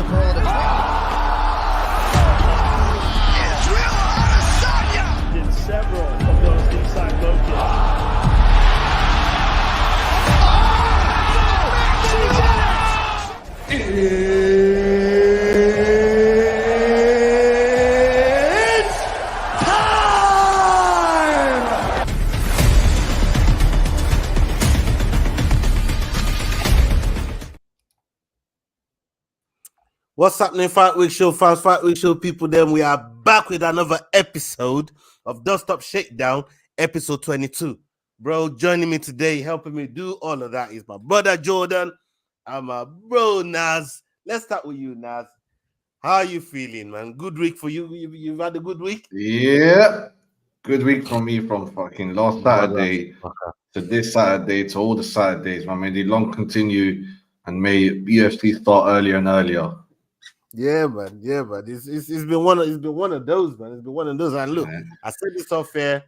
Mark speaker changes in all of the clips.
Speaker 1: Did several of those inside low
Speaker 2: It's time!
Speaker 3: What's happening, Fight Week Show fans, Fight Week Show people? Then we are back with another episode of Don't Stop Shakedown, episode 22. Bro, joining me today, helping me do all of that is my brother Jordan and my bro Naz. Let's start with you, Naz. How are you feeling, man? Good week for you? You've had a good week?
Speaker 4: Yeah, good week for me from fucking last Saturday to this Saturday to all the Saturdays, man. May the long continue and may UFC start earlier and earlier.
Speaker 3: Yeah, man. Yeah, man. It's been one of those, man. It's been one of those. And look, I said this off air.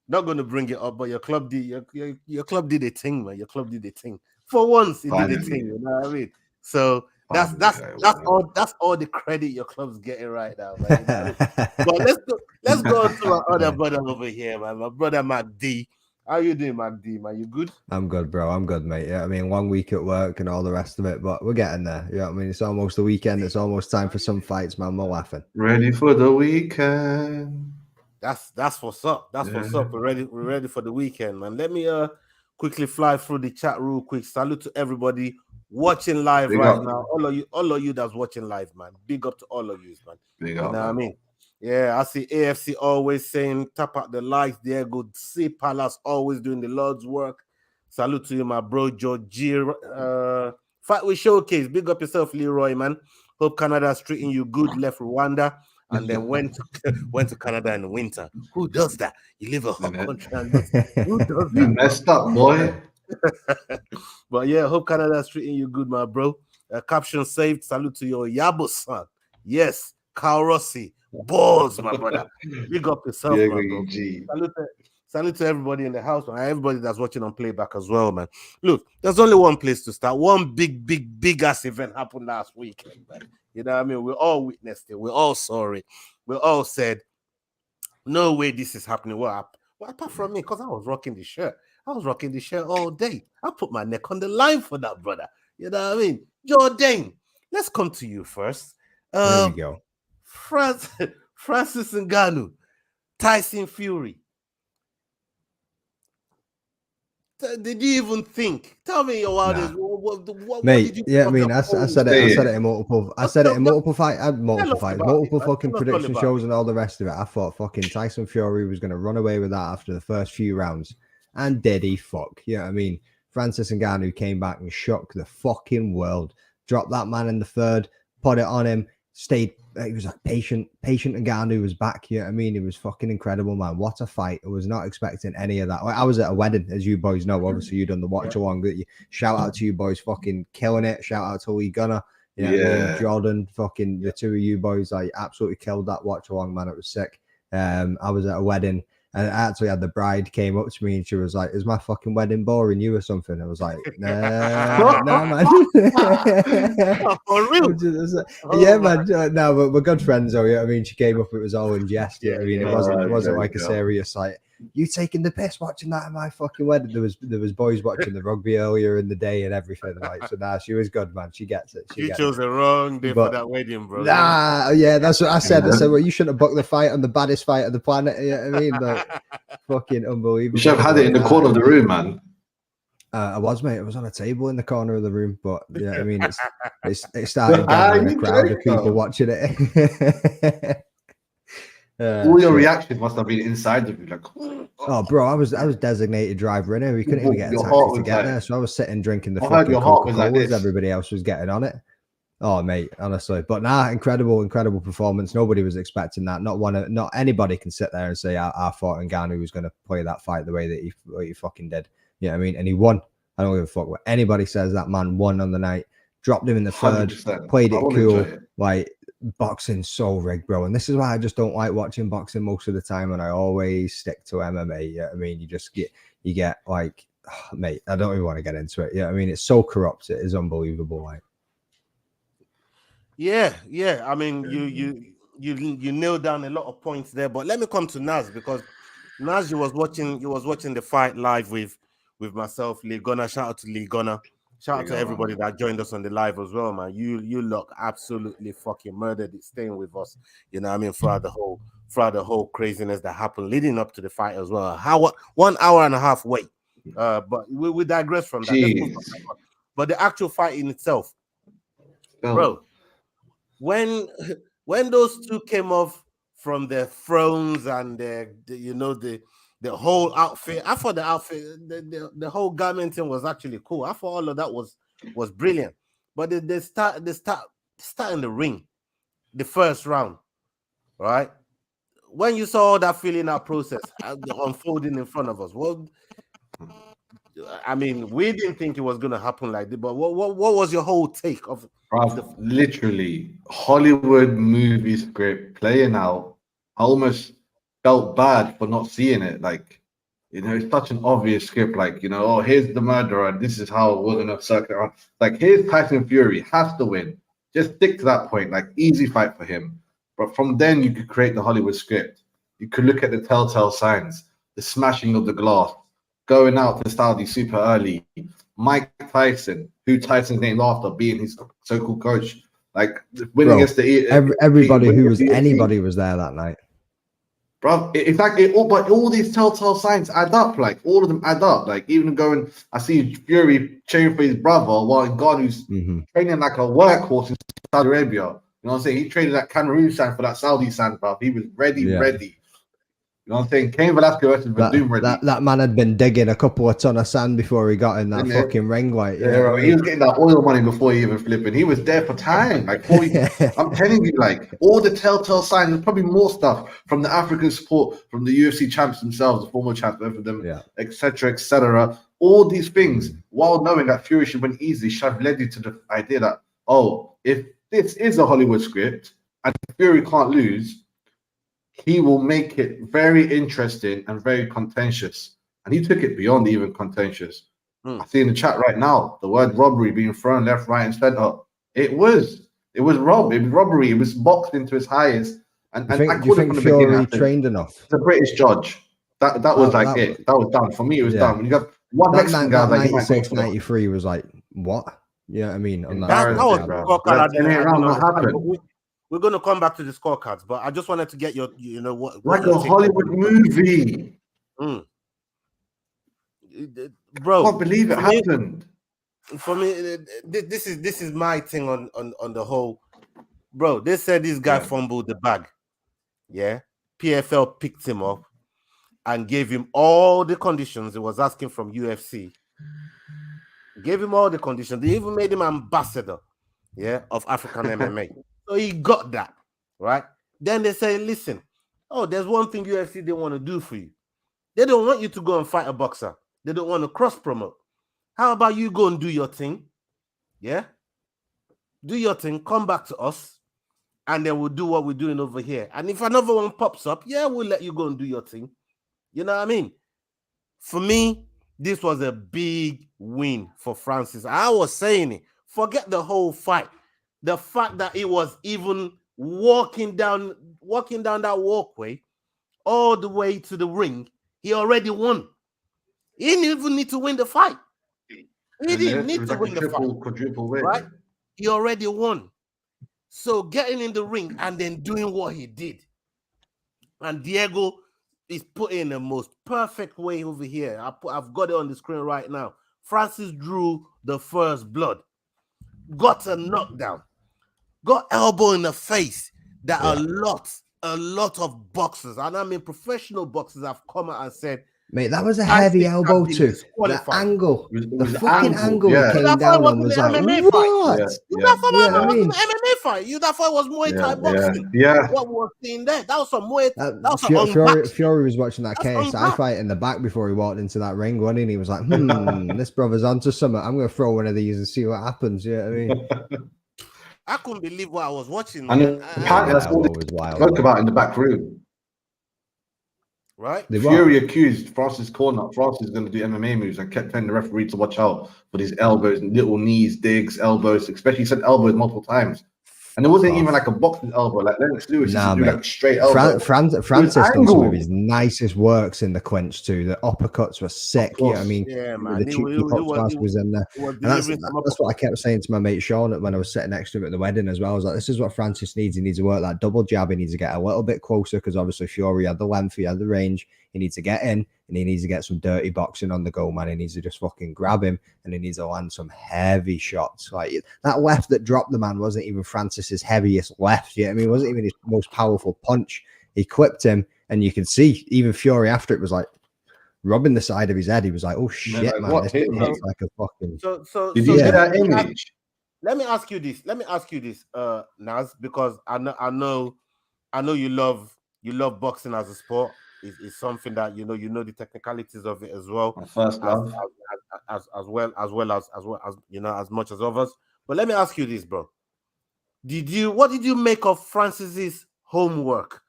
Speaker 3: Not going to bring it up, but your club did your club did a thing, man. Your club did a thing. For once, it did a thing. You know what I mean? So that's all the credit your club's getting right now, man. You know what I mean? But let's go on to our other brother over here, man. My brother Mac D. How you doing, Mac D, man? You good?
Speaker 5: I'm good, bro. I'm good, mate. Yeah, I mean, long week at work and all the rest of it, but we're getting there. You know what I mean? It's almost the weekend. It's almost time for some fights, man. We're laughing.
Speaker 4: Ready for the weekend.
Speaker 3: That's what's up. That's what's up. We're ready for the weekend, man. Let me quickly fly through the chat real quick. Salute to everybody watching live now. All of you that's watching live, man. Big up to all of you, man.
Speaker 4: Big
Speaker 3: you
Speaker 4: up,
Speaker 3: know what I mean? Yeah, I see AFC always saying tap out the likes there. Good see Palace always doing the Lord's work. Salute to you, my bro Georgie. Fight with Showcase. Big up yourself, Leroy, man. Hope Canada's treating you good. Left Rwanda and then went to Canada in the winter. Who does that? You live a hot country and who does
Speaker 4: You
Speaker 3: that?
Speaker 4: messed up, boy.
Speaker 3: But yeah, hope Canada's treating you good, my bro. Caption saved. Salute to your Yabo son. Yes, Carl Rossi. Balls, my brother. Big up yourself, my bro. Salute to everybody in the house, man. Everybody that's watching on playback as well, man. Look, there's only one place to start. One big ass event happened last weekend, man. You know what I mean? We all witnessed it. We all saw it. We all said, no way this is happening. Well, apart from me, because I was rocking the shirt. I was rocking the shirt all day. I put my neck on the line for that, brother. You know what I mean? Jordan, let's come to you first.
Speaker 5: There we go.
Speaker 3: Francis Ngannou, Tyson Fury. Did you even think? Tell me your wildest. What
Speaker 5: mate,
Speaker 3: did you
Speaker 5: yeah, I mean, I said it in multiple fucking prediction shows and all the rest of it. I thought fucking Tyson Fury was going to run away with that after the first few rounds. And did he fuck? You know what I mean? Francis Ngannou came back and shook the fucking world. Dropped that man in the third, put it on him, stayed. He was like patient Ngannou was back. You know what I mean? It was fucking incredible, man. What a fight. I was not expecting any of that. I was at a wedding, as you boys know. Obviously, you done the watch along. Shout out to you boys fucking killing it. Shout out to Lee Gunner. You know what I mean? Jordan, fucking the two of you boys, like absolutely killed that watch along, man. It was sick. I was at a wedding. And I actually had the bride came up to me and she was like, "Is my fucking wedding boring you or something?" I was like, "Nah, man."
Speaker 3: For real?
Speaker 5: Yeah, man. No, but we're good friends, though. You know what I mean? She came up, it was all in jest. You know what I mean? It wasn't like a serious like, you taking the piss watching that at my fucking wedding. There was boys watching the rugby earlier in the day and everything. Like, so she was good, man. She gets it.
Speaker 3: She chose the wrong day for that wedding, bro.
Speaker 5: Nah, yeah, that's what I said. I said, well, you shouldn't have booked the fight on the baddest fight of the planet. You know what I mean? Like, fucking unbelievable.
Speaker 4: You should have had it in the corner of the room, man.
Speaker 5: I was, mate. It was on a table in the corner of the room, but yeah, I mean, it started gathering a crowd of people watching it.
Speaker 4: All your reactions must have been inside of you, like,
Speaker 5: oh, bro, I was designated driver in here. We couldn't even get a taxi to get there, so I was sitting drinking the fucking Coca-Cola as everybody else was getting on it. Oh, mate, honestly, but incredible performance. Nobody was expecting that. Not anybody can sit there and say I thought Ngannou was going to play that fight the way that he fucking did. You know what I mean? And he won. I don't give a fuck what anybody says. That man won on the night. Dropped him in the third. 100%. Played it cool. Like, boxing's so rigged, bro. And this is why I just don't like watching boxing most of the time. And I always stick to MMA. You know what I mean? You get like, oh, mate, I don't even want to get into it. Yeah, you know I mean, it's so corrupt. It is unbelievable. Like,
Speaker 3: Yeah. I mean, you nailed down a lot of points there, but let me come to Naz because Naz, you was watching the fight live with myself, Lee Gunner. Shout out to Lee Gunner. Shout out to everybody that joined us on the live as well, man. You look absolutely fucking murdered it staying with us. You know what I mean? Throughout the whole craziness that happened leading up to the fight as well. 1 hour and a half wait. But we digress from that. Let's move on. But the actual fight in itself, bro, when those two came off from their thrones and the whole outfit, I thought the outfit, the whole garment thing was actually cool. I thought all of that was brilliant. But they start in the ring, the first round, right? When you saw that feeling out process unfolding in front of us, well, I mean, we didn't think it was going to happen like this, but what was your whole take of
Speaker 4: literally Hollywood movie script playing out? I almost felt bad for not seeing it. Like, it's such an obvious script. Like, oh, here's the murderer, and this is how we're gonna circle around. Like, here's Tyson Fury has to win. Just stick to that point. Like, easy fight for him. But from then, you could create the Hollywood script. You could look at the telltale signs, the smashing of the glass, going out to Saudi super early. Mike Tyson, who Tyson's named after, being his so-called coach, like winning against the
Speaker 5: everybody who was anybody was there that night.
Speaker 4: Bro, in fact, but all these telltale signs add up. Like all of them add up. Like even going, I see Fury cheering for his brother, while God who's training like a workhorse in Saudi Arabia. You know what I'm saying? He trained that Cameroon sand for that Saudi sand, bro. He was ready. You know what I'm saying? Cain Velasquez versus Verdum ready.
Speaker 5: That man had been digging a couple of ton of sand before he got in that fucking ring light.
Speaker 4: Yeah, he was getting that oil money before he even flipping. He was there for time. Like, I'm telling you, like, all the telltale signs, there's probably more stuff from the African support, from the UFC champs themselves, the former champs, both of them, etc., etc. All these things, while knowing that Fury should win easily, should have led you to the idea that, if this is a Hollywood script and Fury can't lose, he will make it very interesting and very contentious. And he took it beyond even contentious. I see in the chat right now, the word robbery being thrown left, right, and center. It was robbery. It was boxed into his highest. And
Speaker 5: do you think Fury trained enough?
Speaker 4: The British judge. That was it. That was done. For me, it was done. When you got one Mexican guy like
Speaker 5: 96, 93 was like, what? Yeah, I mean, on
Speaker 3: that was we're going to come back to the scorecards, but I just wanted to get your,
Speaker 4: like a Hollywood movie.
Speaker 3: Bro,
Speaker 4: I can't believe it happened.
Speaker 3: For me, this is my thing on the whole. Bro, they said this guy fumbled the bag. Yeah. PFL picked him up and gave him all the conditions he was asking from UFC. Gave him all the conditions. They even made him ambassador, of African MMA. So he got that, right? Then they say, listen, there's one thing UFC they want to do for you. They don't want you to go and fight a boxer. They don't want to cross-promote. How about you go and do your thing? Yeah? Do your thing, come back to us, and then we'll do what we're doing over here. And if another one pops up, we'll let you go and do your thing. You know what I mean? For me, this was a big win for Francis. I was saying it. Forget the whole fight. The fact that he was even walking down that walkway all the way to the ring, he already won. He didn't even need to win the fight. He didn't need to win the fight.
Speaker 4: Quadruple win.
Speaker 3: Right? He already won. So getting in the ring and then doing what he did. And Diego is put in the most perfect way over here. I've got it on the screen right now. Francis drew the first blood. Got a knockdown. Got elbow in the face that a lot of boxers, and I mean professional boxers, have come out and said,
Speaker 5: mate, that was a heavy elbow too. The angle, the fucking angle he came down on was like, what?
Speaker 3: You thought it was an MMA fight. You thought it was Muay Thai boxing.
Speaker 4: Yeah.
Speaker 3: What was seen there? That was some Muay Thai. That was
Speaker 5: Fury was watching that KSI fight in the back before he walked into that ring, wasn't he? And he was like, this brother's onto something. I'm going to throw one of these and see what happens. You know what I mean?
Speaker 3: I couldn't believe what I was watching.
Speaker 4: And apparently that's all they spoke about in the back room.
Speaker 3: Right?
Speaker 4: Fury accused Francis corner. Francis is going to do MMA moves and kept telling the referee to watch out for these elbows and little knees, digs, elbows, especially he said elbows multiple times. And it wasn't even like a boxing elbow. Like Lennox Lewis used to do like a straight elbow.
Speaker 5: Francis done some of his nicest works in the clinch too. The uppercuts were sick. You know what I mean?
Speaker 3: Yeah, man.
Speaker 5: The cheeky was in there. And that's what I kept saying to my mate Sean when I was sitting next to him at the wedding as well. I was like, this is what Francis needs. He needs to work that double jab. He needs to get a little bit closer because obviously Fury had the length, he had the range. He needs to get in and he needs to get some dirty boxing on the go, man. He needs to just fucking grab him and he needs to land some heavy shots. Like that left that dropped the man wasn't even Francis's heaviest left. Yeah, I mean, it wasn't even his most powerful punch. He clipped him, and you can see even Fury after it was like rubbing the side of his head. He was like, "Oh shit,
Speaker 4: like,
Speaker 5: man! This looks like a fucking."
Speaker 4: Did you see that image?
Speaker 3: Let me ask you this, Naz, because I know you love boxing as a sport. It's something that you know the technicalities of it as well.
Speaker 4: My first love,
Speaker 3: as well as you know, as much as others. But let me ask you this, bro. What did you make of Francis's homework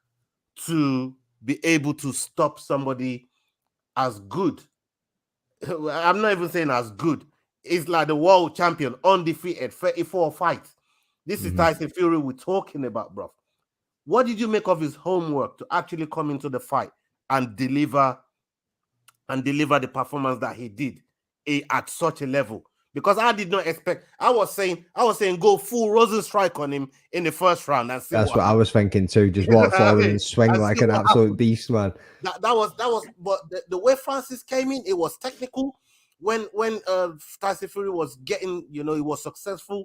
Speaker 3: to be able to stop somebody as good? I'm not even saying as good. It's like the world champion, undefeated, 34 fights. This is Tyson Fury we're talking about, bro. What did you make of his homework to actually come into the fight and deliver the performance that he did at such a level? Because I did not expect. I was saying go full Rosenstrike on him in the first round. And see
Speaker 5: that's what I was thinking too. Just walk forward and swing like an absolute beast, man.
Speaker 3: That was. But the way Francis came in, it was technical. When Tyson Fury was getting, he was successful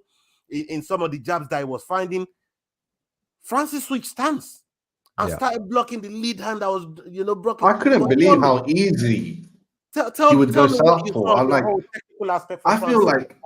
Speaker 3: in some of the jabs that he was finding. Francis switched stance and started blocking the lead hand that was, blocking.
Speaker 4: I couldn't believe how easy he would go southpaw. I'm like, I feel like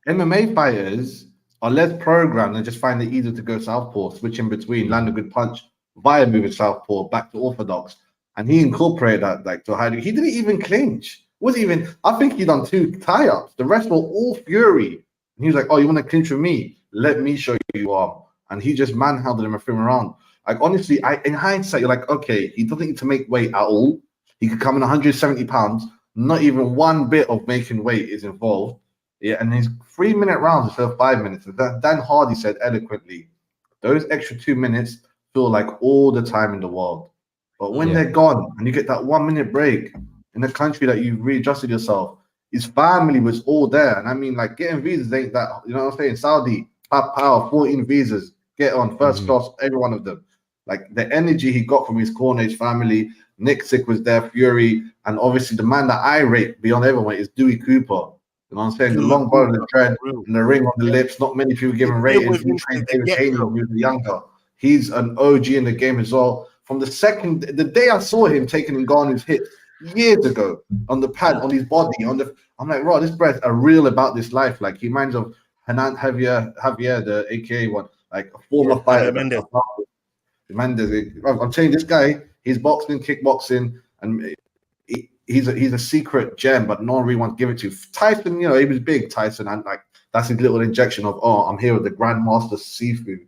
Speaker 4: MMA fighters are less programmed and just find it easier to go southpaw, switch in between, land a good punch via moving southpaw back to orthodox. And he incorporated that like to a high degree. He didn't even clinch. I think he done 2 tie-ups. The rest were all Fury. And he was like, oh, you want to clinch with me? Let me show you arm. And he just manhandled him and threw him around. Like, honestly, in hindsight, you're like, okay, he doesn't need to make weight at all. He could come in 170 pounds. Not even one bit of making weight is involved. Yeah, and his 3-minute rounds instead of 5 minutes. Dan Hardy said eloquently, those extra 2 minutes feel like all the time in the world. But when they're gone and you get that 1 minute break in a country that you've readjusted yourself, his family was all there. And I mean, like, getting visas ain't that, you know what I'm saying? Saudi, power, 14 visas, get on first class, every one of them. Like, the energy he got from his corner, his family, Nick Sick was there, Fury, and obviously the man that I rate beyond everyone is Dewey Cooper. You know what I'm saying? The long ball of the dread and the ring on the lips. Not many people give him ratings. He trained David Haney when he was younger. He's an OG in the game as well. From the day I saw him taking Ngannou's hit years ago on the pad, on his body, I'm like, bro, this brother's a real about this life. Like, he reminds of Javier, the AKA one, like a former fighter. Mendes. I'm saying this guy, he's boxing, kickboxing, and he's a secret gem, but no one really wants to give it to. Tyson, he was big, Tyson, and like that's his little injection of, oh, I'm here with the Grandmaster Seafood.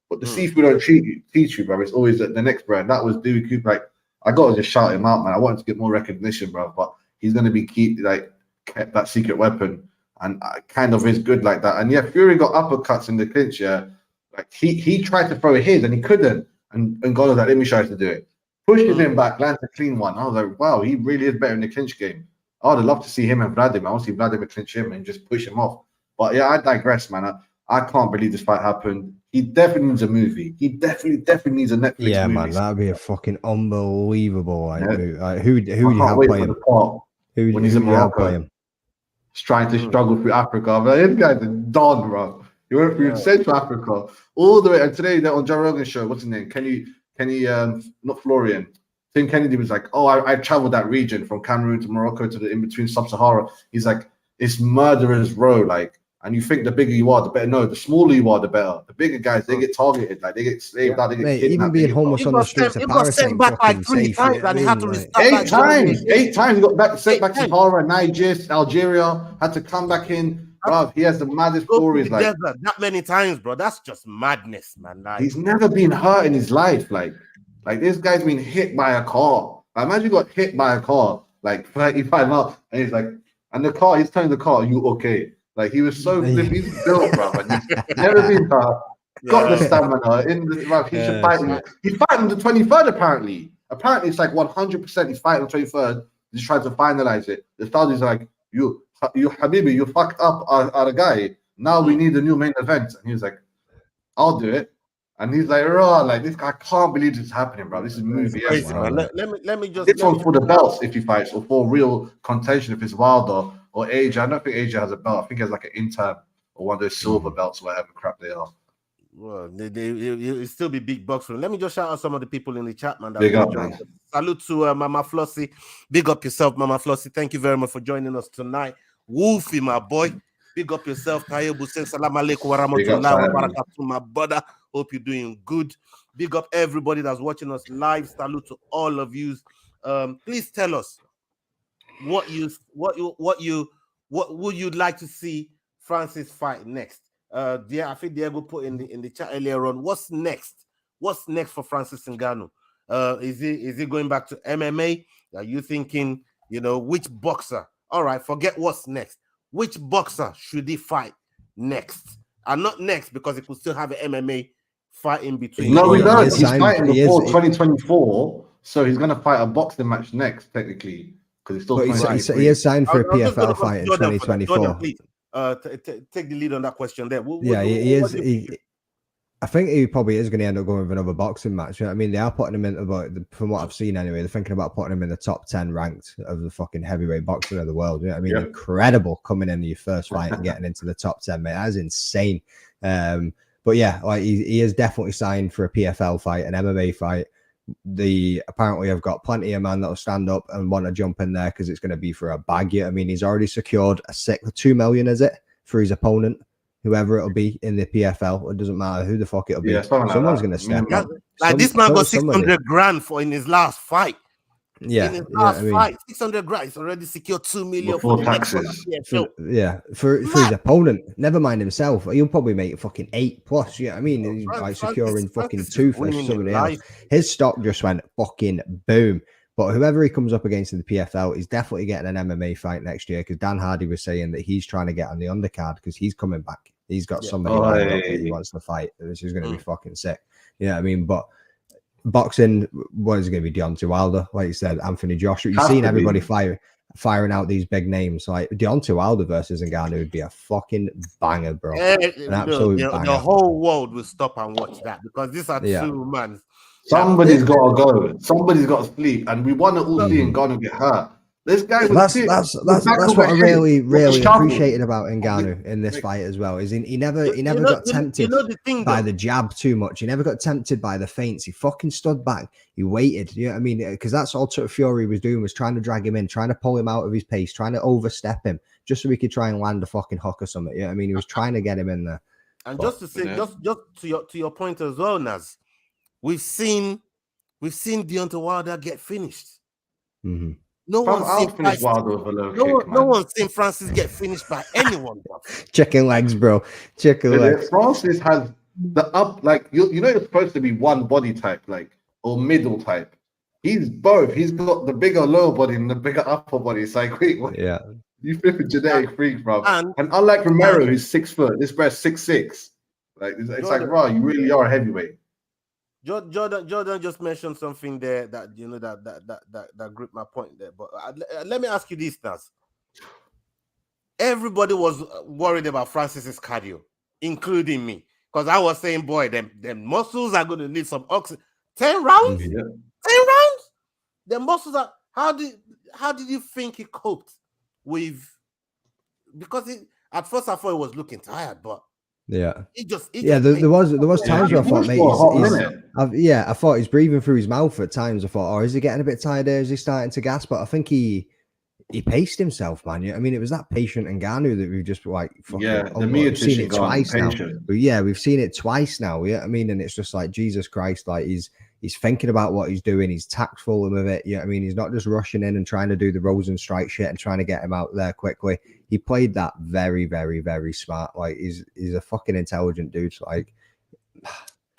Speaker 4: But the seafood don't teach you, bro. It's always the next brand. That was Dewey Cooper. Like, I gotta just shout him out, man. I want to get more recognition, bro. But he's gonna be kept that secret weapon, and kind of is good like that. And yeah, Fury got uppercuts in the clinch. Yeah, like he tried to throw his and he couldn't, and God was like, let me try to do it. Pushes him back, lands a clean one. I was like, wow, he really is better in the clinch game. I would love to see him and Vladimir. I want to see Vladimir clinch him and just push him off. But yeah, I digress, man. I can't believe this fight happened. He definitely needs a movie. He definitely needs a Netflix movie.
Speaker 5: Yeah, man, that'd be a fucking unbelievable movie. Who do you have playing? Who
Speaker 4: he's in Morocco, trying to struggle through Africa. I'm like, this guy's a don, bro. He went through Central Africa all the way. And today they're on Joe Rogan's show. What's his name? Kenny, not Florian. Tim Kennedy was like, oh, I traveled that region from Cameroon to Morocco to the in between Sub-Sahara. He's like, it's murderer's row, like. And you think the bigger you are, the better. No, the smaller you are, the better. The bigger guys, they get targeted, like they get slaved out, they get kidnapped.
Speaker 5: Even being homeless on the streets of Paris ain't
Speaker 3: back like 3 times, and he had to restart.
Speaker 4: 8 times. 8 times he got sent back to Sahara, Niger, Algeria, had to come back in. Bro, he has the maddest stories. Like
Speaker 3: that many times, bro. That's just madness, man. Like,
Speaker 4: he's never been hurt in his life. Like this guy's been hit by a car. Like, imagine you got hit by a car, like 35 miles, and he's like, and the car, he's telling the car, "You okay?" Like, he was so he's built, bro. And he's never been hurt. got the stamina. He should fight. He's fighting on the 23rd, apparently. Apparently, it's like 100%. He's fighting on the 23rd. He's trying to finalize it. The Saudis are like, you, Habibi, you fucked up our guy. Now we need a new main event. And he was like, I'll do it. And he's like, raw, like this guy, I can't believe this is happening, bro. This is movie.
Speaker 3: Crazy, man. Let me just.
Speaker 4: This one's for the belts if he fights, or for real contention if it's Wilder or AJ. I don't think AJ has a belt. I think he has like an intern or one of those silver belts, whatever crap they are.
Speaker 3: Well, it'll still be big bucks for him. Let me just shout out some of the people in the chat, man.
Speaker 4: Big up, man.
Speaker 3: Salute to Mama Flossie. Big up yourself, Mama Flossie. Thank you very much for joining us tonight. Wolfie, my boy. Big up yourself. Tayyib Hussein. Salam alaikum wa rahmatullahi wa barakatuh, my brother. Hope you're doing good. Big up everybody that's watching us live. Salute to all of you. Please tell us what would you like to see Francis fight next? I think Diego put in the chat earlier on. What's next? What's next for Francis Ngannou? Is he going back to MMA? Are you thinking, which boxer? All right, forget what's next. Which boxer should he fight next? And not next because he could still have an MMA fight in between.
Speaker 4: No, we don't. He's fighting before 2024, so he's going to fight a boxing match next, technically, because he's still.
Speaker 5: He is signed for a PFL fight in 2024.
Speaker 3: Jordan, please, take the lead on that question there.
Speaker 5: He is. I think he probably is going to end up going with another boxing match. I mean, they are putting him in, from what I've seen anyway, they're thinking about putting him in the top 10 ranked of the fucking heavyweight boxing of the world. I mean, incredible coming in your first fight and getting into the top 10, mate. That is insane. But yeah, like he is definitely signed for a PFL fight, an MMA fight. Apparently I've got plenty of men that'll stand up and want to jump in there because it's going to be for a bag. I mean, he's already secured $2 million, is it, for his opponent? Whoever it'll be in the PFL, it doesn't matter who the fuck it'll be. Someone's going to step up.
Speaker 3: Like this man got 600 grand in his last fight.
Speaker 5: Yeah,
Speaker 3: in his last fight, 600 grand. He's already secured $2 million
Speaker 4: for taxes.
Speaker 5: For his opponent. Never mind himself. He'll probably make fucking 8+. Yeah, I mean, he's like securing fucking 2 for somebody else. His stock just went fucking boom. But whoever he comes up against in the PFL is definitely getting an MMA fight next year because Dan Hardy was saying that he's trying to get on the undercard because he's coming back. He's got somebody that he wants to fight. This is going to be fucking sick. You know what I mean? But boxing, what is it going to be? Deontay Wilder, like you said, Anthony Joshua. You've seen everybody firing out these big names. Like Deontay Wilder versus Ngannou would be a fucking banger, bro. An absolute banger.
Speaker 3: The whole world will stop and watch that because these are two men.
Speaker 4: Somebody's got to go. Somebody's got to sleep, and we want to all see Ngannou get hurt. This guy was
Speaker 5: that's what I really appreciated about Ngannou in this fight as well. Is he never got tempted by the jab too much. He never got tempted by the feints. He fucking stood back. He waited. You know what I mean? Because that's all Fury was doing, was trying to drag him in, trying to pull him out of his pace, trying to overstep him, just so he could try and land a fucking hook or something. You know what I mean? He was trying to get him in there.
Speaker 3: And just to say, just to your point as well, Naz, we've seen Deontay Wilder get finished.
Speaker 5: Mm-hmm.
Speaker 3: No one's seen Francis get finished by anyone, bro.
Speaker 5: Chicken legs, bro. Chicken legs.
Speaker 4: Francis has the up, like you're supposed to be one body type, like or middle type. He's both. He's got the bigger lower body and the bigger upper body. It's like, wait, what?
Speaker 5: Yeah.
Speaker 4: You flip a genetic freak, bro. And unlike Romero, who's 6 foot, this guy's 6'6". Like it's like, bro, you really are a heavyweight.
Speaker 3: Jordan just mentioned something there that that gripped my point there. But let me ask you this, Nas. Everybody was worried about Francis's cardio, including me, because I was saying, boy, them muscles are going to need some oxygen. 10 rounds, 10 rounds. The muscles are. How did you think he coped with? Because at first I thought he was looking tired, but.
Speaker 5: Yeah.
Speaker 3: There
Speaker 5: was times where I thought, mate, I thought he's breathing through his mouth at times. I thought, is he getting a bit tired there? Is he starting to gasp? But I think he paced himself, man. I mean, it was that patient Ngannou that we've just like we've seen it twice now. But yeah, we've seen it twice now. Yeah, I mean, and it's just like Jesus Christ, like he's thinking about what he's doing. He's tactful with it. Yeah, I mean, he's not just rushing in and trying to do the Rosenstrike shit and trying to get him out there quickly. He played that very, very, very smart. Like he's a fucking intelligent dude. Like,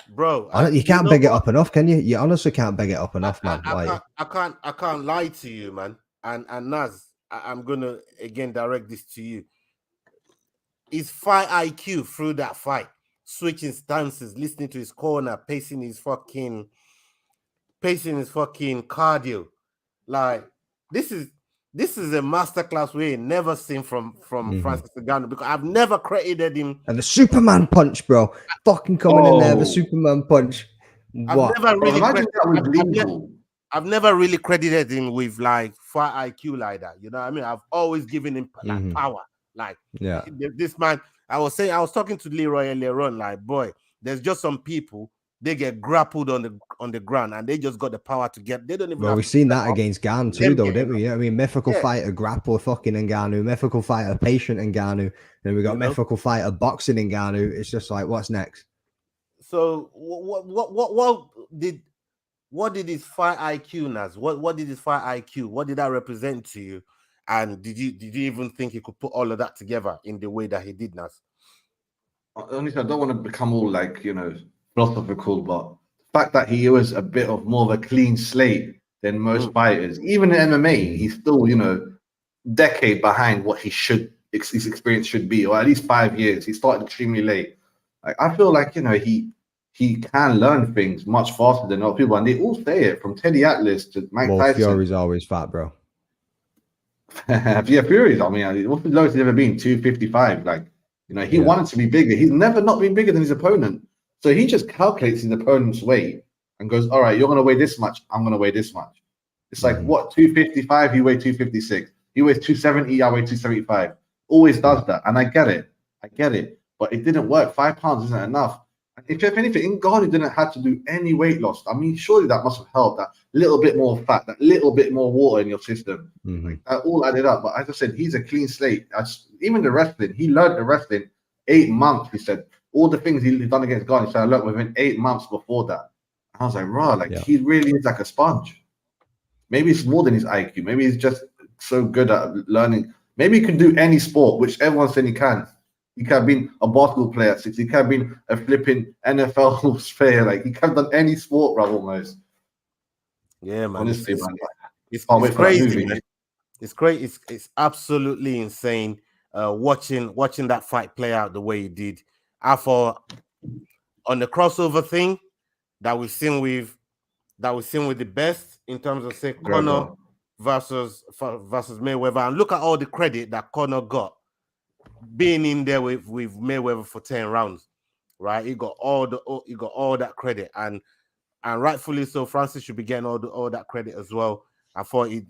Speaker 3: bro,
Speaker 5: you can't big it up enough, can you? You honestly can't big it up enough, man.
Speaker 3: I can't lie to you, man. And Naz, I'm gonna again direct this to you. His fight IQ through that fight switching stances, listening to his corner, pacing his fucking cardio. Like this is a masterclass we ain't never seen from Francis Ngannou, because I've never credited him.
Speaker 5: And the Superman punch, bro, fucking coming in there, the Superman punch. What?
Speaker 3: I've never really credited him with like fight IQ like that. You know what I mean? I've always given him like power. Like this man. I was talking to Leroy earlier on. Like, boy, there's just some people, they get grappled on the ground and they just got the power to get. They don't even.
Speaker 5: Well, we've seen that against Ngannou too, though, didn't we? Yeah, I mean, mythical fighter grapple fucking Ngannou, mythical fighter patient Ngannou, and we got mythical fighter boxing Ngannou. It's just like, what's next?
Speaker 3: So what did his fight IQ, Naz? What did his fight IQ? What did that represent to you? And did you even think he could put all of that together in the way that he did, Naz?
Speaker 4: Honestly, I don't want to become all like, philosophical, but the fact that he was a bit of more of a clean slate than most fighters, even in MMA, he's still, decade behind what his experience should be, or at least 5 years. He started extremely late. Like, I feel like, he can learn things much faster than other people, and they all say it, from Teddy Atlas to Mike Tyson.
Speaker 5: Fury's always fat, bro.
Speaker 4: Yeah, Fury's. I mean, what's the lowest he's ever been? 255. Like, he wanted to be bigger. He's never not been bigger than his opponent. So he just calculates his opponent's weight and goes, all right, you're going to weigh this much. I'm going to weigh this much. It's like, what, 255? He weighs 256. He weighs 270. I weigh 275. Always does that. And I get it. But it didn't work. 5 pounds isn't enough. If anything, Ngannou didn't have to do any weight loss. I mean, surely that must have helped. That little bit more fat, that little bit more water in your system. Like, that all added up. But as I said, he's a clean slate. Even the wrestling, he learned the wrestling 8 months. He said all the things he's done against Ngannou. He said I learned within 8 months before that. I was like, raw, he really is like a sponge. Maybe it's more than his IQ. Maybe he's just so good at learning. Maybe he can do any sport, which everyone's saying he can. He could have been a basketball player at 6. He could have been a flipping NFL player. Like, he could have done any sport, bro, almost.
Speaker 3: Yeah, man.
Speaker 4: Honestly,
Speaker 3: it's crazy, man. It's great. It's absolutely insane. Watching that fight play out the way it did. I thought on the crossover thing that we've seen with the best in terms of, say, Conor versus Mayweather, and look at all the credit that Conor got being in there with Mayweather for 10 rounds, right? He got all that credit, and rightfully so. Francis should be getting all that credit as well. I thought he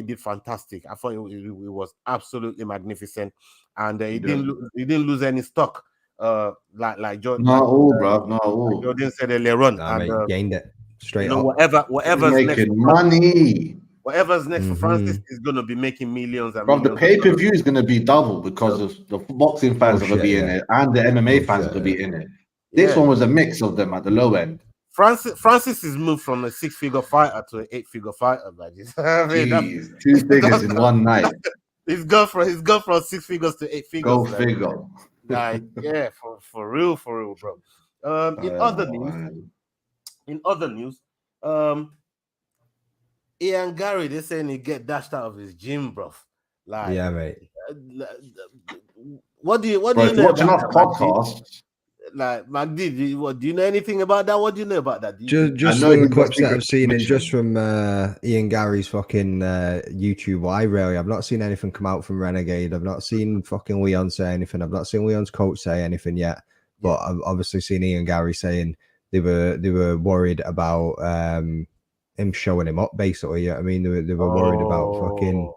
Speaker 3: did fantastic. I thought it was absolutely magnificent, and he didn't lose any stock. Like Jordan.
Speaker 4: Not all, bro. Not all.
Speaker 3: Like Jordan said earlier on,
Speaker 5: and gained it straight up.
Speaker 3: Whatever's
Speaker 4: making money.
Speaker 3: Whatever's next for Francis is going to be making millions.
Speaker 4: Bro, the pay-per-view is going to be double because of the boxing fans are going to be in it, and the MMA fans are going to be in it. This one was a mix of them at the low end.
Speaker 3: Francis is moved from a 6-figure fighter to an 8-figure fighter, man.
Speaker 4: Jeez, 2 figures in one night.
Speaker 3: He's gone from 6 figures to 8 figures.
Speaker 4: Go figure.
Speaker 3: Like, yeah, for real, bro. In other news, Ian Gary, they're saying he get dashed out of his gym, bro. Like,
Speaker 5: yeah, mate.
Speaker 3: What do you know
Speaker 4: watch enough
Speaker 3: about
Speaker 4: podcasts?
Speaker 3: Like, Magdi, do you know anything about that? What do you know about that?
Speaker 5: Just some of the clips that I've seen, and just from Ian Gary's fucking YouTube library. I've not seen anything come out from Renegade. I've not seen fucking Leon say anything. I've not seen Leon's coach say anything yet. But I've obviously seen Ian Gary saying they were worried about him showing him up, basically. Yeah, I mean, they were worried about fucking.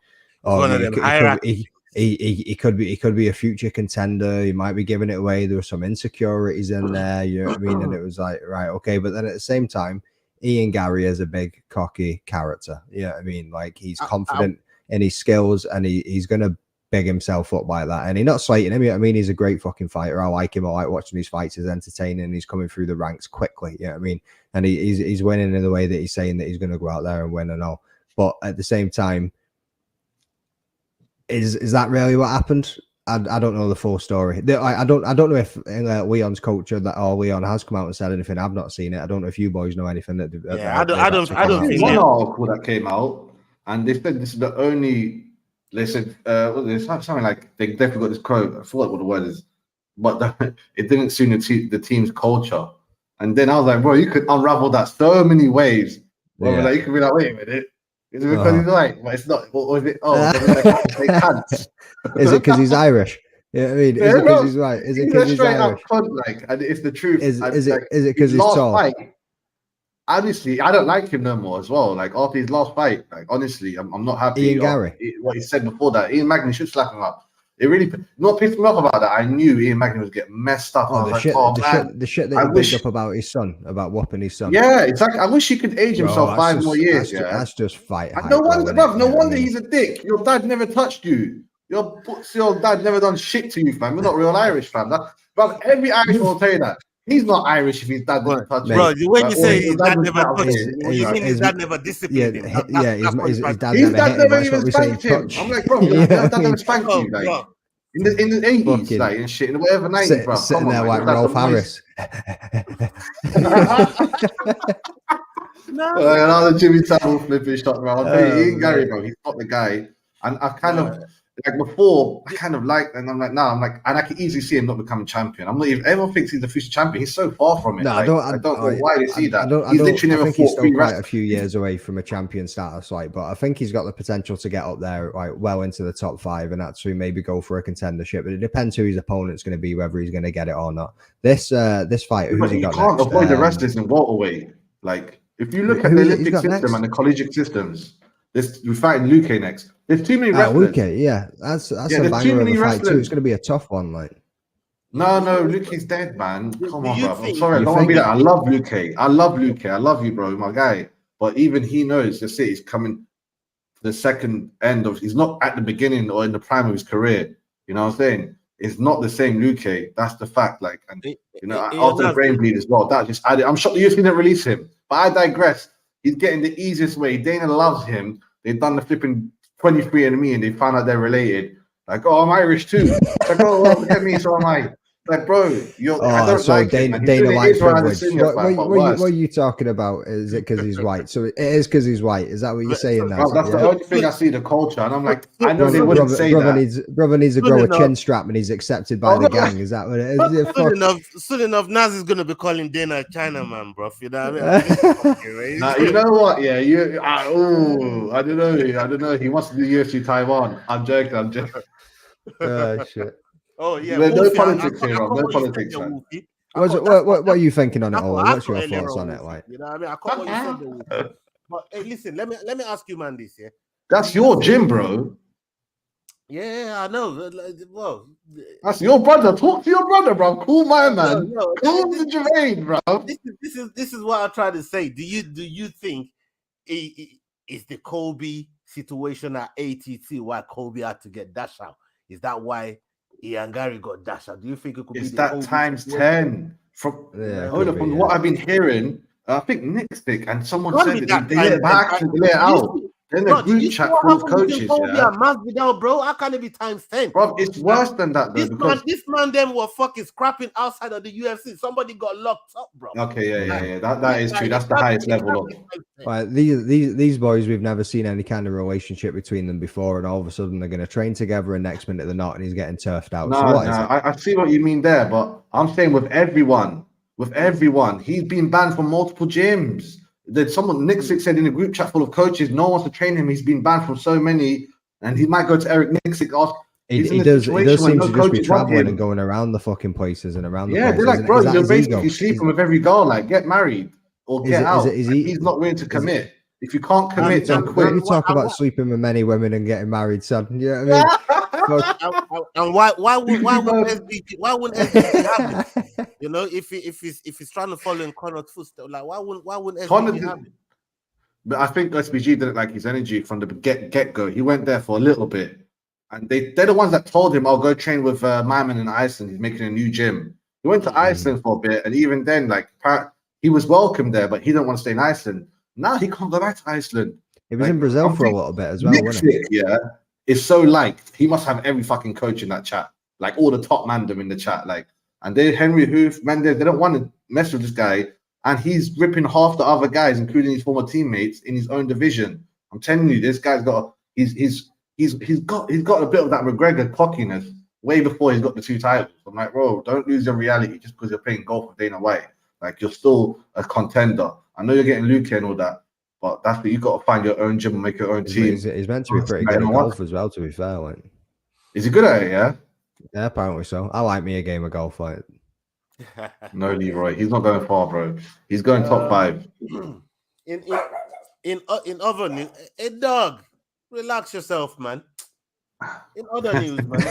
Speaker 5: He could be a future contender. He might be giving it away. There were some insecurities in there. You know what I mean? And it was like, right, okay. But then at the same time, Ian Gary is a big cocky character. You know what I mean? Like, he's confident in his skills, and he's gonna big himself up like that. And he's not slating him. You know what I mean? He's a great fucking fighter. I like him. I like watching his fights. He's entertaining. He's coming through the ranks quickly. You know what I mean? And he's winning in the way that he's saying that he's going to go out there and win and all. But at the same time, is that really what happened? I don't know the full story. I don't know if Leon's coach or Leon has come out and said anything. I've not seen it. I don't know if you boys know anything.
Speaker 3: I don't think
Speaker 4: one article that came out, and they said this is the only. They said something like they definitely got this quote. I forgot what the word is. but it didn't suit the team's culture. And then I was like, bro, you could unravel that so many ways. Well, like, you could be like, wait a minute. Is it because he's white? But it's not. Or is it? Oh, they can't.
Speaker 5: Is it because he's Irish? Yeah, I mean, is it because he's white? Is it because he's Irish?
Speaker 4: Like, and it's the truth.
Speaker 5: Is it because he's tall?
Speaker 4: Fight, honestly, I don't like him no more as well. Like after his last fight, like honestly, I'm not happy.
Speaker 5: Ian Gary,
Speaker 4: what he said before that, Ian Magny should slap him up. It really not pissed me off about that. I knew Ian Magny was getting messed up.
Speaker 5: The shit that he picked up about his son, about whooping his son.
Speaker 4: Yeah, exactly. I wish he could age himself 5 more years.
Speaker 5: That's just fight.
Speaker 4: No wonder, bruv. No wonder he's a dick. Your dad never touched you. Your dad never done shit to you, fam. We're not real Irish, fam. Bruv, every Irish will tell you that. He's not Irish if his dad didn't touch him.
Speaker 3: Bro, when you say his dad never touched him, you mean his dad never disciplined him.
Speaker 5: His dad never even spanked him.
Speaker 4: I'm like, bro, your dad never spanked you, like. In the 80s, like, and shit, in whatever 90s, bro.
Speaker 5: Sitting there like Rolf Harris.
Speaker 4: Another Jimmy Savile flipping shot, bro. I'll tell you, Ian Gary, bro, he's not the guy. And I kind of, like before, I kind of liked, and I'm like, and I can easily see him not becoming champion. I'm not even, everyone thinks he's the future champion. He's so far from it.
Speaker 5: No,
Speaker 4: like, I don't know why they see that. He's literally never fought
Speaker 5: he's still quite a few years away from a champion status, like, but I think he's got the potential to get up there, like, well into the top 5 and actually maybe go for a contendership. But it depends who his opponent's going to be, whether he's going to get it or not. This fight, who's he got?
Speaker 4: You can't avoid the wrestlers in welterweight. Like, if you look at the Olympic system and the collegiate systems. We're fighting Luke next. There's too many wrestlers.
Speaker 5: Luke, yeah. That's a banger of a fight too. It's going to be a tough one, like.
Speaker 4: No, Luke is dead, man. Come on, bro. I'm sorry, I don't want to be that. I love Luke. I love you, bro, my guy. But even he knows he's coming to the second end of. He's not at the beginning or in the prime of his career. You know what I'm saying? It's not the same Luke. That's the fact. Like, and after the brain bleed as well, that just added. I'm shocked the UFC didn't release him, but I digress. He's getting the easiest way. Dana loves him. They've done the flipping 23andMe and they found out they're related. Like, oh, I'm Irish too. It's like, oh, well, look at me, so am I. Like, bro, I don't like
Speaker 5: Dana
Speaker 4: him.
Speaker 5: likes privilege. What are you talking about? Is it because he's white? So it is because he's white. Is that what you're saying now?
Speaker 4: That's the only thing I see, the culture. And I'm like, I know they wouldn't say that.
Speaker 5: Brother needs to grow a chin strap and he's accepted by the gang. Is that what it is?
Speaker 3: Soon enough, Naz is going to be calling Dana a Chinaman, bro. You know what I mean?
Speaker 4: You know what? Yeah, I don't know. He wants to do UFC Taiwan. I'm joking.
Speaker 5: Oh, shit.
Speaker 3: Oh yeah,
Speaker 4: no politics here, Rob. No politics.
Speaker 5: What are you thinking on it all? What's your thoughts on it? Like,
Speaker 3: you know what I mean? I caught what you said. But hey, listen, let me ask you, man, this, yeah.
Speaker 4: That's your gym, bro.
Speaker 3: Yeah, I know. Well,
Speaker 4: that's your brother. Talk to your brother, bro. Cool, my man. Cool to Jermaine, bro.
Speaker 3: This is what I try to say. Do you think is the Kobe situation at ATT why Kobe had to get dashed out? Is that why Ian Gary got dashed out? Do you think it could be
Speaker 4: that times 10? From what I've been hearing, I think Nick and someone said that they let back to lay it out. Then the group chat full of coaches.
Speaker 3: Bro, how can it be times 10?
Speaker 4: Bro, it's worse than that, though.
Speaker 3: This man them were fucking scrapping outside of the UFC. Somebody got locked up, bro.
Speaker 4: Okay, yeah. That is true. That's the highest level of.
Speaker 5: Right, these boys, we've never seen any kind of relationship between them before, and all of a sudden they're going to train together, and next minute they're not, and he's getting turfed out.
Speaker 4: I see what you mean there, but I'm saying with everyone, he's been banned from multiple gyms. Nick Sick said in a group chat full of coaches, no one wants to train him. He's been banned from so many, and he might go to Eric Nixick.
Speaker 5: He does seem to just be traveling and going around the fucking places and around the places.
Speaker 4: They're like, bro, you're basically sleeping with every girl. Like, get married or get out. He's not willing to commit. If you can't commit, then quit.
Speaker 5: You talk about sleeping with many women and getting married, son. You know what I
Speaker 3: mean? And why wouldn't SBG have it? You know, if he's trying to follow in Connor's footsteps, like why wouldn't SBG have it?
Speaker 4: But I think SBG didn't like his energy from the get go. He went there for a little bit, and they're the ones that told him, "I'll go train with my man in Iceland. He's making a new gym." He went to Iceland for a bit, and even then, like he was welcome there, but he didn't want to stay in Iceland. Now he can't go back to Iceland.
Speaker 5: He was in Brazil for a little bit as well, wasn't he?
Speaker 4: Yeah, is so liked. He must have every fucking coach in that chat, like all the top mandem in the chat, like. And they Henry Hoof, Mendes, they don't want to mess with this guy, and he's ripping half the other guys, including his former teammates, in his own division. I'm telling you, this guy's got he's got a bit of that McGregor cockiness. way before he's got the 2 titles. I'm like, bro, don't lose your reality just because you're playing golf with Dana White. Like, you're still a contender. I know you're getting Luke and all that, but that's what you got to find your own gym and make your own team.
Speaker 5: He's meant to be pretty good at golf as well, to be fair. Like,
Speaker 4: is he good at it? Yeah.
Speaker 5: Yeah, apparently so. I like me a game of golf. Like,
Speaker 4: no, Leroy, he's not going far, bro. He's going top 5.
Speaker 3: In other news, hey dog, relax yourself, man. In other news, man,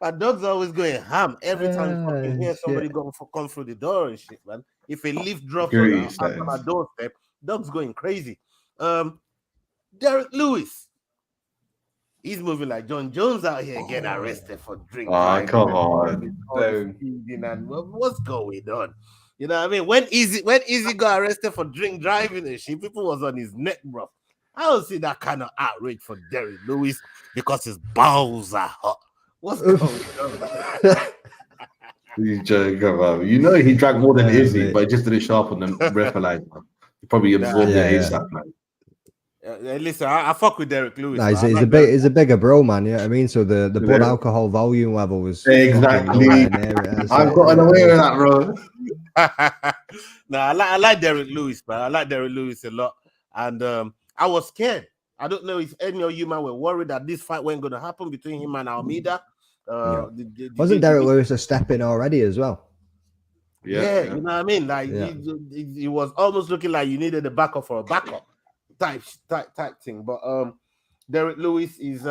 Speaker 3: our dog's always going ham every time you fucking hear somebody come through the door and shit, man. If a lift drops on our doorstep, dog's going crazy. Derek Lewis, he's moving like John Jones out here getting arrested for drink driving.
Speaker 4: Come on.
Speaker 3: And what's going on? You know what I mean? When Easy got arrested for drink driving and shit, people was on his neck, bro. I don't see that kind of outrage for Derek Lewis because his balls are hot. What's going on?
Speaker 4: He's joking about. You know he drank more than Izzy, but he just didn't show up on the ref alive. He probably absorbed the ASAP, man.
Speaker 3: Listen, I fuck with Derek Lewis.
Speaker 5: Nah, he's a bigger bro, man. You know what I mean? So the blood alcohol volume level was
Speaker 4: exactly. I've gotten away with that, bro.
Speaker 3: I like Derek Lewis, man. I like Derek Lewis a lot, and I was scared. I don't know if any of you man were worried that this fight wasn't going to happen between him and Almeida.
Speaker 5: Wasn't Derek Lewis a step in already as well?
Speaker 3: Yeah, you know what I mean. Like he was almost looking like you needed a backup for a backup type thing. But Derek Lewis is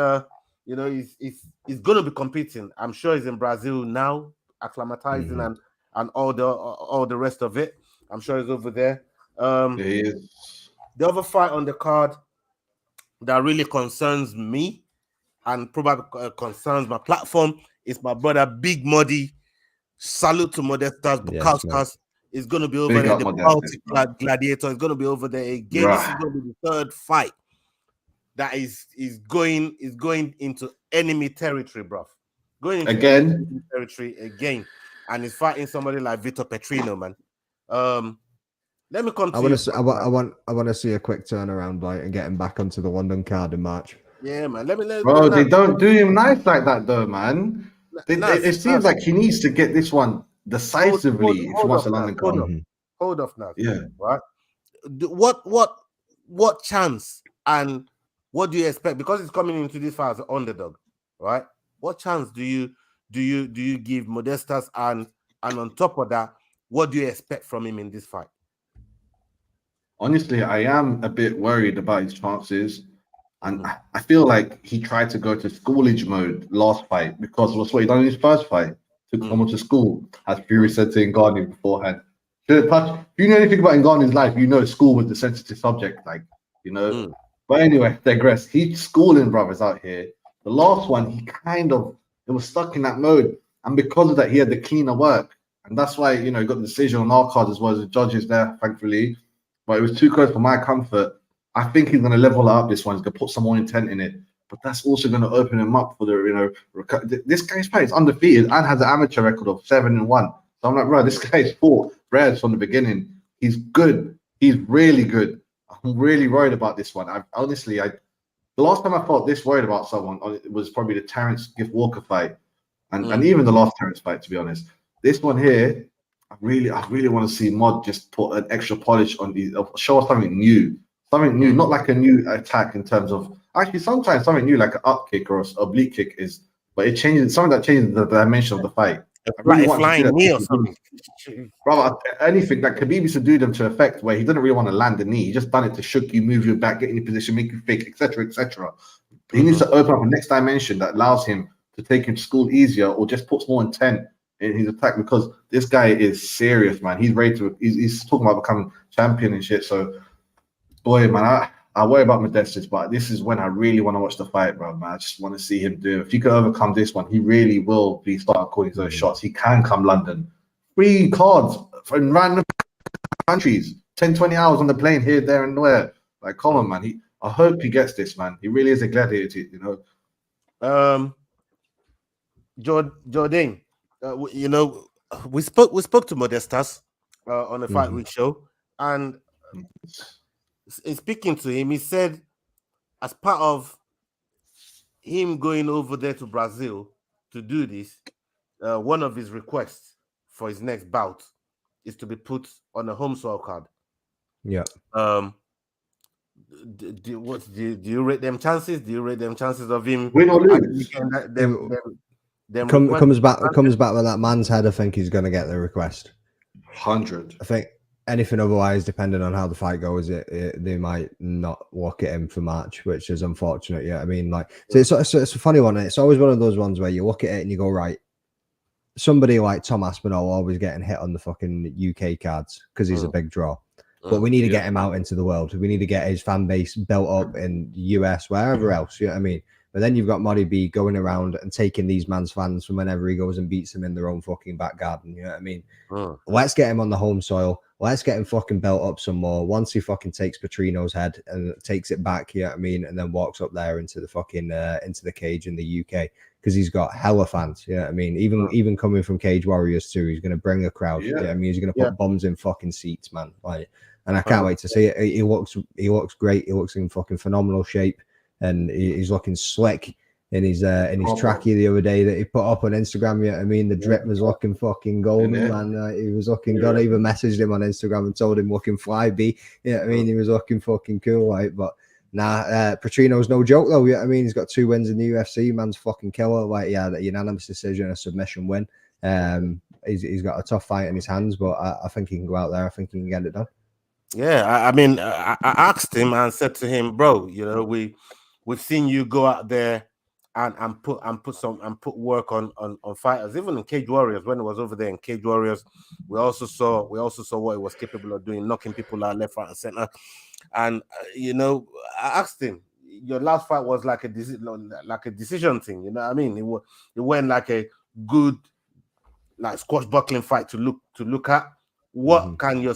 Speaker 3: he's going to be competing. I'm sure he's in Brazil now, acclimatizing and all the rest of it. I'm sure he's over there.
Speaker 4: He is.
Speaker 3: The other fight on the card that really concerns me and probably concerns my platform is my brother Big Muddy. Salute to Modestas Bukauskas. Is going to be over there. The Baltic Gladiator is going to be over there again. This is going to be the 3rd fight that is going into enemy territory, bro. Going into enemy territory again, and he's fighting somebody like Vitor Petrino, man. Let me continue.
Speaker 5: I want to see a quick turnaround, like, and get him back onto the London card in March.
Speaker 3: Yeah, man. Let me
Speaker 4: bro, they don't do him nice like that, though, man. It seems like he needs to get this one decisively if he wants a London card.
Speaker 3: Hold off now.
Speaker 4: Yeah.
Speaker 3: Right. What chance and what do you expect? Because he's coming into this fight as an underdog, right? What chance do you give Modestas, and on top of that, what do you expect from him in this fight?
Speaker 4: Honestly, I am a bit worried about his chances. And I feel like he tried to go to schoolage mode last fight because that's what he done in his first fight. Took someone to school, as Fury said to Ngannou beforehand. If you know anything about Ngannou's life, you know school was the sensitive subject, like, you know. But anyway, digress. He's schooling brothers out here. The last one, it was stuck in that mode. And because of that, he had the cleaner work. And that's why, he got the decision on our card as well as the judges there, thankfully. But it was too close for my comfort. I think he's going to level up this one. He's going to put some more intent in it. But that's also going to open him up for this guy's fight is undefeated and has an amateur record of 7-1. So I'm like, bro, this guy's fought Reds from the beginning. He's good. He's really good. I'm really worried about this one. The last time I felt this worried about someone was probably the Terrence Gift Walker fight. And even the last Terrence fight, to be honest. This one here, I really want to see Mod just put an extra polish on these, show us something new. Something new, not like a new attack in terms of actually sometimes something new like an up kick or an oblique kick is, but it changes something that changes the dimension of the fight.
Speaker 3: Flying knee or something.
Speaker 4: Brother, anything that Khabib used to do them to effect where he didn't really want to land the knee. He just done it to shook you, move you back, get in your position, make you fake, etc., etc. He needs to open up a next dimension that allows him to take him to school easier or just puts more intent in his attack because this guy is serious, man. He's ready to. He's talking about becoming champion and shit. So. Boy, man, I worry about Modestas, but this is when I really want to watch the fight, bro, man. I just want to see him do it. If he can overcome this one, he really will be starting calling his own shots. He can come London. 3 cards from random countries. 10, 20 hours on the plane here, there, and there. Like, come on, man. I hope he gets this, man. He really is a gladiator,
Speaker 3: Jordan, we spoke to Modestas on the Fight Week show, and in speaking to him, he said, as part of him going over there to Brazil to do this, one of his requests for his next bout is to be put on a home soil card.
Speaker 5: Yeah.
Speaker 3: Do you rate them chances? Do you rate them chances of him
Speaker 4: win or lose?
Speaker 5: Comes back with that man's head. I think he's going to get the request.
Speaker 4: 100.
Speaker 5: I think anything otherwise, depending on how the fight goes, they might not look at him for March, which is unfortunate. Yeah, I mean, like, so it's a funny one. It's always one of those ones where you look at it and you go, right, somebody like Tom Aspinall always getting hit on the fucking UK cards because he's a big draw. But we need to get him out into the world. We need to get his fan base built up in the US, wherever else. You know what I mean? But then you've got Muddy B going around and taking these man's fans from whenever he goes and beats them in their own fucking back garden. You know what I mean? Let's get him on the home soil. Let's get him fucking built up some more. Once he fucking takes Petrino's head and takes it back, you know what I mean? And then walks up there into the fucking into the cage in the UK. Because he's got hella fans, you know what I mean? Even coming from Cage Warriors too, he's gonna bring a crowd. You know what I mean? He's gonna put bombs in fucking seats, man. Like, and I can't wait to see it. He looks great. He looks in fucking phenomenal shape, and he's looking slick in his trackie the other day that he put up on Instagram. You know what I mean? The drip was looking fucking golden, man. He was looking good. I even messaged him on Instagram and told him looking fly B. You know what I mean? He was looking fucking cool, like. But Petrino's no joke though. You know what I mean? He's got 2 wins in the UFC. Man's fucking killer. Like, yeah, a unanimous decision, a submission win. He's got a tough fight in his hands, but I think he can go out there. I think he can get it done. Yeah,
Speaker 3: I mean, I asked him and said to him, bro, you know, we've seen you go out there and put work on fighters, even in Cage Warriors. When it was over there in Cage Warriors, we also saw what he was capable of doing, knocking people out left, right, and center. And you know, I asked him, your last fight was like a decision thing, you know what I mean? It went like a good, like, squashbuckling fight to look at. What can your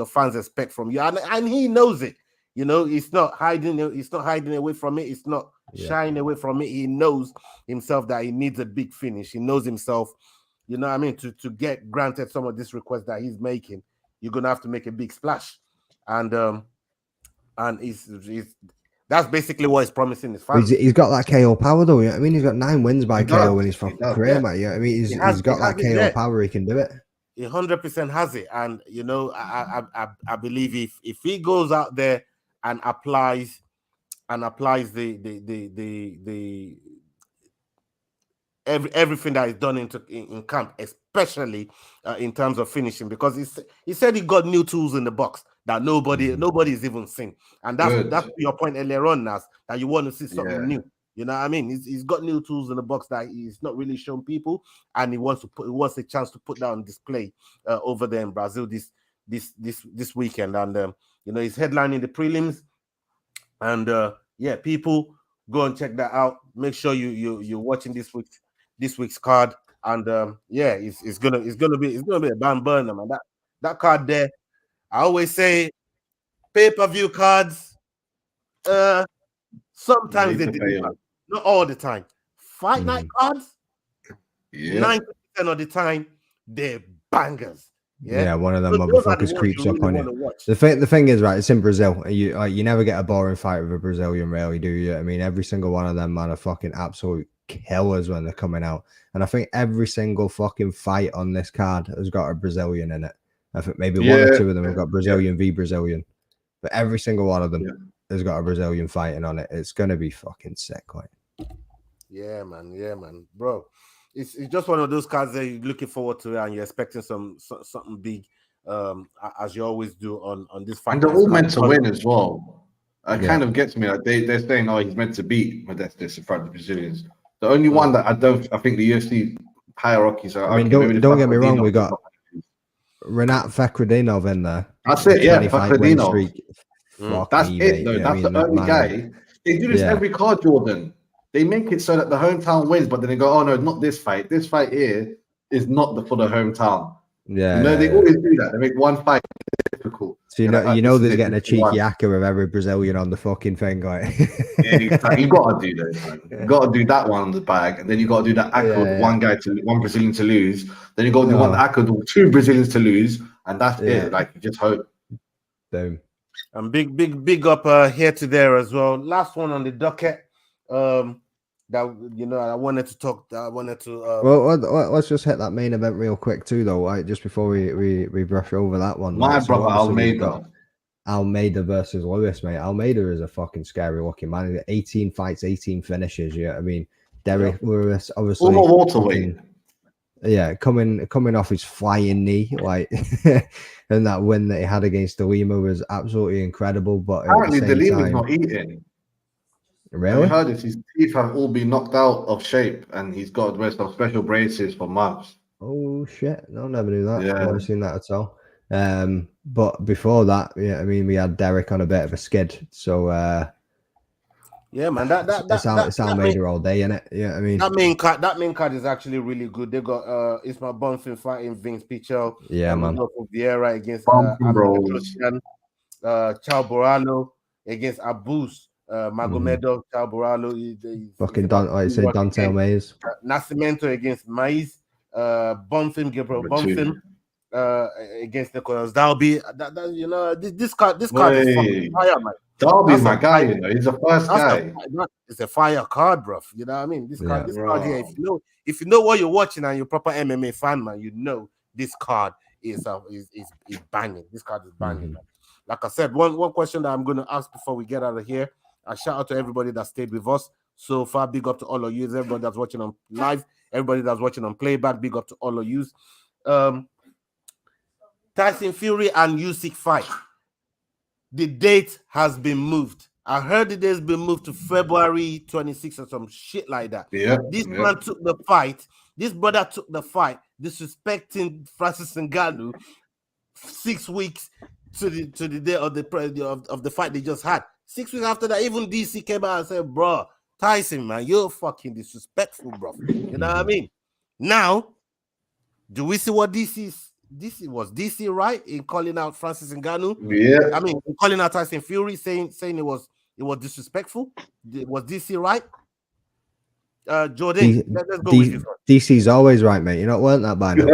Speaker 3: fans expect from you? And he knows it. You know, he's not hiding away from it. He's not shying away from it. He knows himself that he needs a big finish. He knows himself, you know what I mean, to get granted some of this request that he's making, you're gonna have to make a big splash. And he's that's basically what he's promising his fans.
Speaker 5: He's got that KO power though. You know what I mean? He's got 9 wins by KO in his fucking career, mate. You know what I mean? He's got that KO power. He can do it.
Speaker 3: He 100% has it, and you know, I believe if he goes out there and applies the everything that is done in camp, especially in terms of finishing, because he said he got new tools in the box that nobody's even seen, and that's your point earlier on, Nas, that you want to see something new. You know what I mean? He's got new tools in the box that he's not really shown people, and he wants a chance to put that on display over there in Brazil this weekend. And you know, he's headlining the prelims, and people, go and check that out. Make sure you're watching this week's card, and it's gonna be a bam burner, man. That card there, I always say, pay-per-view cards. Sometimes they deliver. Not all the time. Fight night cards, 90% of the time, they're bangers.
Speaker 5: Yeah, one of them motherfuckers creeps up on you. The thing is, right, it's in Brazil. You never get a boring fight with a Brazilian, really, do you? I mean, every single one of them, man, are fucking absolute killers when they're coming out. And I think every single fucking fight on this card has got a Brazilian in it. I think maybe 1 or 2 of them have got Brazilian v Brazilian. But every single one of them has got a Brazilian fighting on it. It's going to be fucking sick, like.
Speaker 3: Yeah, man, bro. It's just one of those cards that you're looking forward to, and you're expecting something big, as you always do on this fight.
Speaker 4: And they're all meant to win as well. It kind of gets me. Like they're saying, oh, he's meant to beat Modestus in front of the Brazilians. The only one that I think the UFC hierarchies are.
Speaker 5: I mean, don't get me wrong. We got Renat Fakhretdinov in there.
Speaker 4: That's it. Yeah, Fakhretdinov. That's it, though. That's the only guy. They do this every card, Jordan. They make it so that the hometown wins, but then they go, oh no, not this fight. This fight here is not for the hometown.
Speaker 5: Yeah,
Speaker 4: they always do that. They make one fight difficult.
Speaker 5: So you know they're getting a cheeky acca of every Brazilian on the fucking thing, like.
Speaker 4: You got to do those, man. You got to do that one on the bag, and then you got to do that acca with one Brazilian to lose. Then you got to do one acca with 2 Brazilians to lose, and that's it. Like, you just hope.
Speaker 5: Boom.
Speaker 3: And big up here to there as well. Last one on the docket. that I wanted to talk. I wanted to.
Speaker 5: Let's just hit that main event real quick too, though. Right, just before we brush over that one.
Speaker 4: My
Speaker 5: right?
Speaker 4: brother
Speaker 5: obviously we've
Speaker 4: Almeida.
Speaker 5: got Almeida versus Lewis, mate. Almeida is a fucking scary looking man. 18 fights, 18 finishes. Yeah, I mean, Derek Lewis, obviously.
Speaker 4: Former welterweight.
Speaker 5: Yeah, coming off his flying knee, like, and that win that he had against Delima was absolutely incredible. But
Speaker 4: Apparently,
Speaker 5: at the same
Speaker 4: Delima's
Speaker 5: time,
Speaker 4: not eating.
Speaker 5: really?
Speaker 4: Have you heard this? His teeth have all been knocked out of shape, and he's got to wear some special braces for months.
Speaker 5: Oh shit! No, never knew that.
Speaker 4: Yeah.
Speaker 5: Never seen that at all. But before that, yeah, I mean, we had Derek on a bit of a skid, so
Speaker 3: yeah, man.
Speaker 5: It's Almeida all day, innit? Yeah, I mean,
Speaker 3: that main card is actually really good. They got Ismail Bonfim fighting Vince Pichel.
Speaker 5: Yeah, man.
Speaker 3: Rodolfo Vieira against
Speaker 4: Bros.
Speaker 3: Chao Borrallo against Abus Magomedov. Chao Borrallo.
Speaker 5: Fucking Dante Mays.
Speaker 3: Nascimento against Maiz. Bonfim Gabriel Bonfim against Nicolas Dalby. This card is fucking fire, man.
Speaker 4: Dalby's my guy, he's the first guy.
Speaker 3: It's a fire card, bro. You know what I mean? This card here, if you know what you're watching and you're a proper MMA fan, man, you know this card is banging. This card is banging. Like I said, one question that I'm going to ask before we get out of here. A shout out to everybody that stayed with us so far. Big up to all of you. Everybody that's watching on live, everybody that's watching on playback. Big up to all of you. Tyson Fury and Usyk fight. The date has been moved. I heard the date has been moved to February 26th or some shit like that. This man took the fight. This brother took the fight, disrespecting Francis Ngannou 6 weeks to the day of the fight they just had. 6 weeks after that, even DC came out and said, bro, Tyson, man, you're fucking disrespectful, bro. You know what I mean? Now, do we see what was DC right in calling out Francis Ngannou?
Speaker 4: Yeah.
Speaker 3: I mean, calling out Tyson Fury, saying it was disrespectful. Was DC right? Jordan, let's go with you first.
Speaker 5: DC's always right, mate. You're not learned that by now.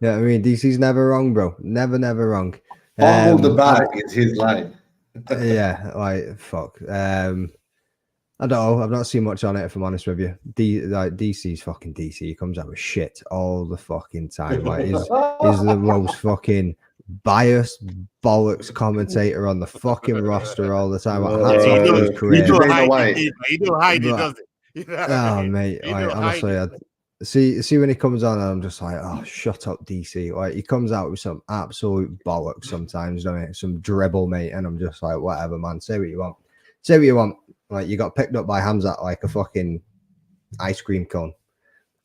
Speaker 5: Yeah, I mean, DC's never wrong, bro. Never wrong.
Speaker 4: The bag is his line.
Speaker 5: Yeah, like fuck. I don't know. I've not seen much on it, if I'm honest with you. DC's fucking DC. He comes out with shit all the fucking time. Like, he's the most fucking biased bollocks commentator on the fucking roster all the time. Like, hats off to his career.
Speaker 3: He don't hide it, does it?
Speaker 5: Oh, mate. Like, honestly, I see when he comes on, and I'm just like, oh, shut up, DC. Like, he comes out with some absolute bollocks sometimes, doesn't he? Some dribble, mate. And I'm just like, whatever, man. Say what you want. Say what you want. Like, you got picked up by Hamzat like a fucking ice cream cone.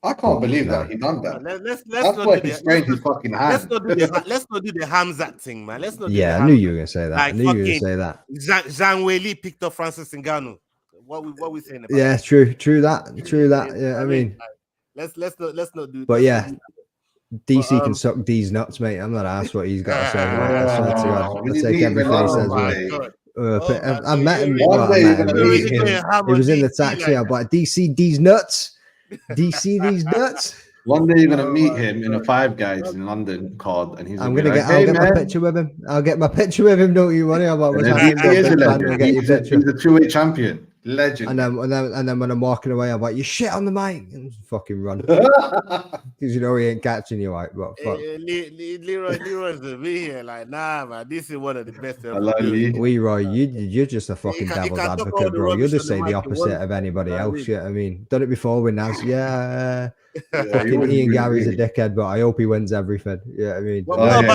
Speaker 4: I can't believe that he done that.
Speaker 3: Let's
Speaker 4: That's why he sprained his fucking hand.
Speaker 3: Let's not do the Hamzat thing, man. Let's not.
Speaker 5: Yeah, I knew you were gonna say that. I knew you were gonna say that.
Speaker 3: Zhang Weili picked up Francis Ngannou. What we saying about?
Speaker 5: Yeah, true that. Yeah, I mean,
Speaker 3: let's not do.
Speaker 5: But yeah, DC can suck D's nuts, mate. I'm not asked what he's got to say. I swear to God, I'll take everything he says. I met him. He was in the taxi. I'm like, DC, D's nuts. DC, these nuts.
Speaker 4: One day you're gonna meet him in a Five Guys in London card, and he's.
Speaker 5: I'll get my picture with him. I'll get my picture with him. Don't you worry about what's happening.
Speaker 4: He's a two-way champion, legend.
Speaker 5: And then when I'm walking away, I'm like, you shit on the mic, and fucking run because you know he ain't catching you, like. But fuck.
Speaker 3: Leroy's the me here, like, nah, man. This is one of the best.
Speaker 5: Leroy, you're just a fucking devil's advocate, bro. You'll just say the opposite of anybody else. Yeah, I mean, done it before with Naz. Yeah. Ian Gary's a dickhead, but I hope he wins everything. Yeah, I mean,
Speaker 3: what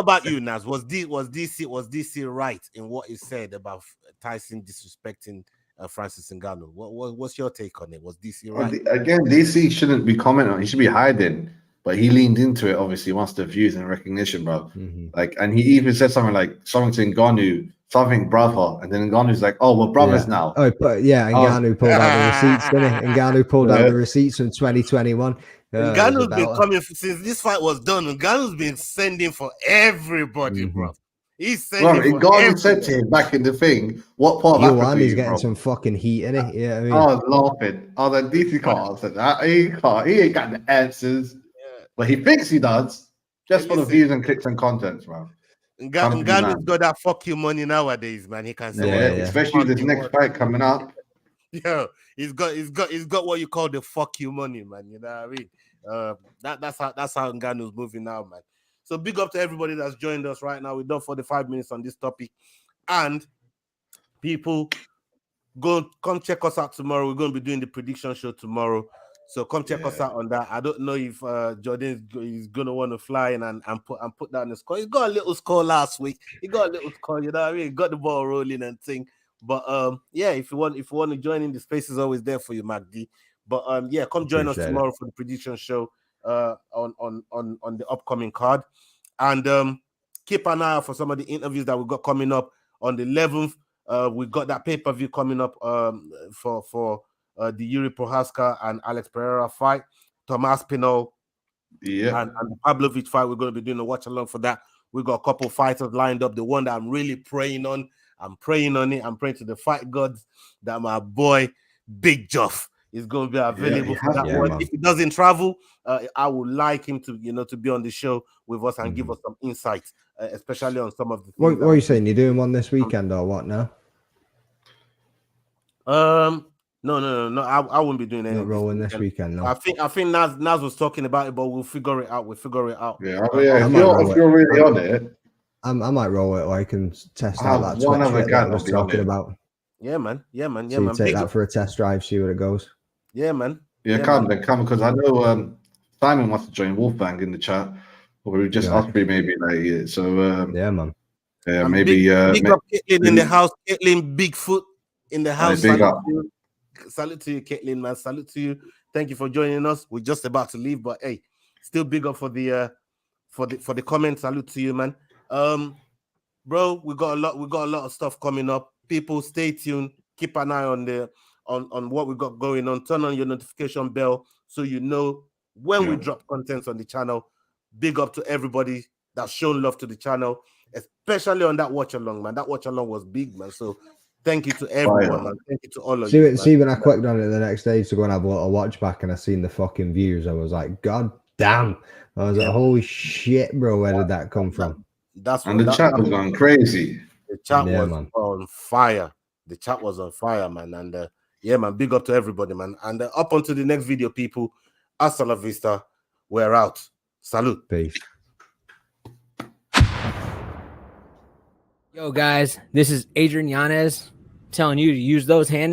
Speaker 3: about you, Naz? Was DC right in what he said about Tyson disrespecting Francis Ngannou? What's your take on it? Was DC right?
Speaker 4: Again, DC shouldn't be commenting. He should be hiding, but he leaned into it. Obviously, he wants the views and recognition, bro. Like, and he even said something to Ngannou. Something brother, and then Ngannou's like, "Oh, we're brothers now."
Speaker 5: Oh, but yeah, Ngannou pulled out the receipts, didn't he? Ngannou pulled out the receipts from 2021.
Speaker 3: Ngannou's been coming since this fight was done. Ngannou's been sending for everybody, bro. He's sending.
Speaker 4: Ngannou said to him back in the thing, "What part of Africa
Speaker 5: he's getting some fucking heat in it." Yeah, I mean,
Speaker 4: I was laughing. I was like, "DC can't answer that. He can't. He ain't got the answers." But he thinks he does, just for the views and clicks and contents, bro.
Speaker 3: Ngannou's got that fuck you money nowadays, man. He can say,
Speaker 4: especially this next fight coming up.
Speaker 3: Yeah, he's got what you call the fuck you money, man. You know what I mean? That's how Ngannou's moving now, man. So big up to everybody that's joined us right now. We've done 45 minutes on this topic, and people, come check us out tomorrow. We're going to be doing the prediction show tomorrow. So come check us out on that. I don't know if Jordan is going to want to fly in and put down the score. He got a little score last week. He got a little score, you know what I mean? He got the ball rolling and thing. But yeah, if you want to join in, the space is always there for you, MacD. But yeah, come join us tomorrow for the prediction show on the upcoming card. And keep an eye out for some of the interviews that we got coming up on the 11th. We got that pay-per-view coming up for the Yuri Prohaska and Alex Pereira fight, Tomas Pinot, and the Pavlovich fight. We're going to be doing a watch along for that. We got a couple fighters lined up. The one that I'm really praying on, I'm praying to the fight gods that my boy Big Joff is going to be available for that one. If he doesn't travel, I would like him to be on the show with us and give us some insights, especially on some of the things.
Speaker 5: What are you saying? You're doing one this weekend or what now?
Speaker 3: No. I wouldn't be doing anything.
Speaker 5: Not rolling this weekend. No.
Speaker 3: I think Naz was talking about it, but we'll figure it out.
Speaker 4: Yeah, if you're really on it,
Speaker 5: I might roll it, or I can test out that
Speaker 4: one
Speaker 5: Twitch
Speaker 4: other
Speaker 5: that
Speaker 4: guy
Speaker 5: I was talking about.
Speaker 3: Yeah, man.
Speaker 5: So you take that for a test drive, see where it goes.
Speaker 3: Yeah, man.
Speaker 4: Come because I know Simon wants to join Wolfgang in the chat, or we just us three maybe like so.
Speaker 5: Yeah, man.
Speaker 4: Yeah, maybe.
Speaker 3: Big up Caitlin in the house. Caitlin Bigfoot in the house. Salute to you, Caitlin, man. Salute to you. Thank you for joining us. We're just about to leave, but hey, still big up for the comments. Salute to you, man. Bro, we got a lot of stuff coming up. People, stay tuned. Keep an eye on what we got going on. Turn on your notification bell so you know when we drop content on the channel. Big up to everybody that's shown love to the channel, especially on that watch along, man. That watch along was big, man. So thank you to everyone, man. Thank you to all of you.
Speaker 5: See, when I clicked on it the next day to go and have a little watch back, and I seen the fucking views, I was like, God damn! I was like, holy shit, bro, where did that come from?
Speaker 4: The chat was going crazy.
Speaker 3: The chat was on fire. The chat was on fire, man. And yeah, man, big up to everybody, man. And up onto the next video, people. Hasta la vista. We're out. Salute.
Speaker 5: Peace.
Speaker 6: Yo, guys, this is Adrian Yanez telling you to use those hand